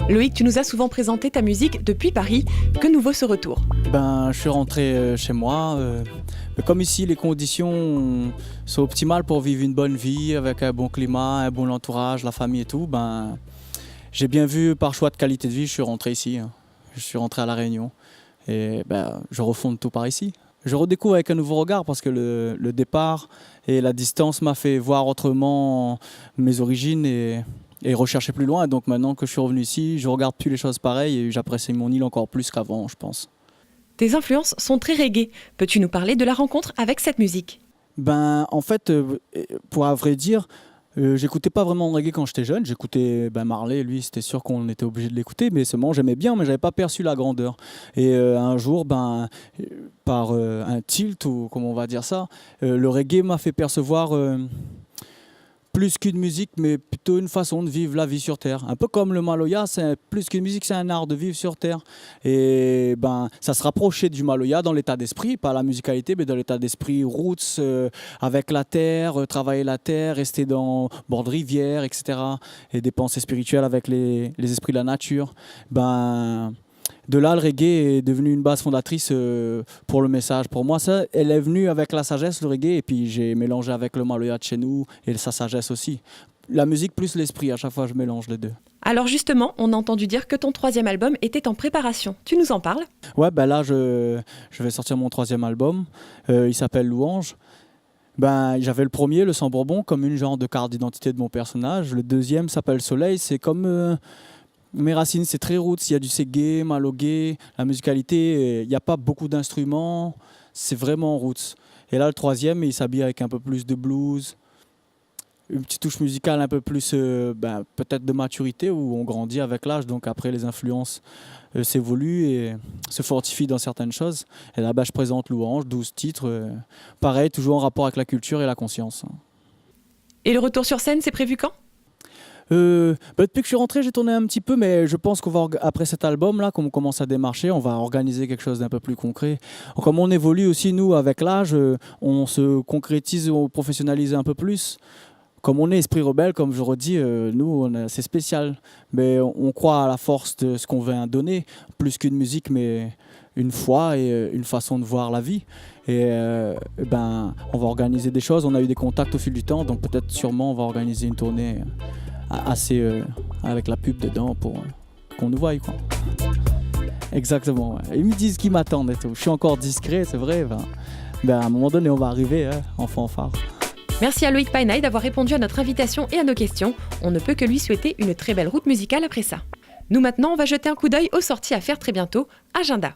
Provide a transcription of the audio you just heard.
Loïc, tu nous as souvent présenté ta musique depuis Paris. Que nous vaut ce retour? Je suis rentré chez moi. Mais comme ici, les conditions sont optimales pour vivre une bonne vie avec un bon climat, un bon entourage, la famille et tout. J'ai bien vu par choix de qualité de vie, je suis rentré ici. Je suis rentré à La Réunion et je refonde tout par ici. Je redécouvre avec un nouveau regard parce que le départ et la distance m'a fait voir autrement mes origines et rechercher plus loin. Donc maintenant que je suis revenu ici, je regarde plus les choses pareilles et j'apprécie mon île encore plus qu'avant, je pense. Tes influences sont très reggae. Peux-tu nous parler de la rencontre avec cette musique? En fait, pour à vrai dire, j'écoutais pas vraiment de reggae quand j'étais jeune. J'écoutais Marley, lui, c'était sûr qu'on était obligé de l'écouter, mais seulement j'aimais bien, mais j'avais pas perçu la grandeur. Et un jour, par un tilt, ou comment on va dire ça, le reggae m'a fait percevoir plus qu'une musique, mais plutôt une façon de vivre la vie sur Terre. Un peu comme le Maloya, c'est plus qu'une musique, c'est un art de vivre sur Terre. Et ça se rapprochait du Maloya dans l'état d'esprit, pas la musicalité, mais dans l'état d'esprit roots, avec la terre, travailler la terre, rester dans bord de rivière, etc. Et des pensées spirituelles avec les esprits de la nature. De là, le reggae est devenu une base fondatrice pour le message. Pour moi, ça, elle est venue avec la sagesse, le reggae, et puis j'ai mélangé avec le Maloya de chez nous et sa sagesse aussi. La musique plus l'esprit, à chaque fois, je mélange les deux. Alors justement, on a entendu dire que ton 3e album était en préparation. Tu nous en parles? Ouais, là, je vais sortir mon 3e album. Il s'appelle Louange. J'avais le premier, le Sans Bourbon, comme une genre de carte d'identité de mon personnage. Le 2e s'appelle Soleil, c'est comme... mes racines, c'est très roots, il y a du reggae, malogué, la musicalité, il n'y a pas beaucoup d'instruments, c'est vraiment roots. Et là, le 3e, il s'habille avec un peu plus de blues, une petite touche musicale un peu plus peut-être de maturité, où on grandit avec l'âge, donc après les influences s'évoluent et se fortifient dans certaines choses. Et là, je présente Louange, 12 titres, pareil, toujours en rapport avec la culture et la conscience. Et le retour sur scène, c'est prévu quand? Depuis que je suis rentré, j'ai tourné un petit peu, mais je pense qu'on va, après cet album-là, comme on commence à démarcher, on va organiser quelque chose d'un peu plus concret. Comme on évolue aussi, nous, avec l'âge, on se concrétise, on professionnalise un peu plus. Comme on est esprit rebelle, comme je redis, nous, c'est spécial. Mais on croit à la force de ce qu'on vient donner, plus qu'une musique, mais une foi et une façon de voir la vie. Et on va organiser des choses. On a eu des contacts au fil du temps, donc peut-être sûrement on va organiser une tournée assez avec la pub dedans pour qu'on nous voie, quoi. Exactement, ouais. Ils me disent qu'ils m'attendent et tout. Je suis encore discret, c'est vrai. À un moment donné, on va arriver en fanfare. Merci à Loïc Painaille d'avoir répondu à notre invitation et à nos questions. On ne peut que lui souhaiter une très belle route musicale après ça. Nous maintenant, on va jeter un coup d'œil aux sorties à faire très bientôt. Agenda.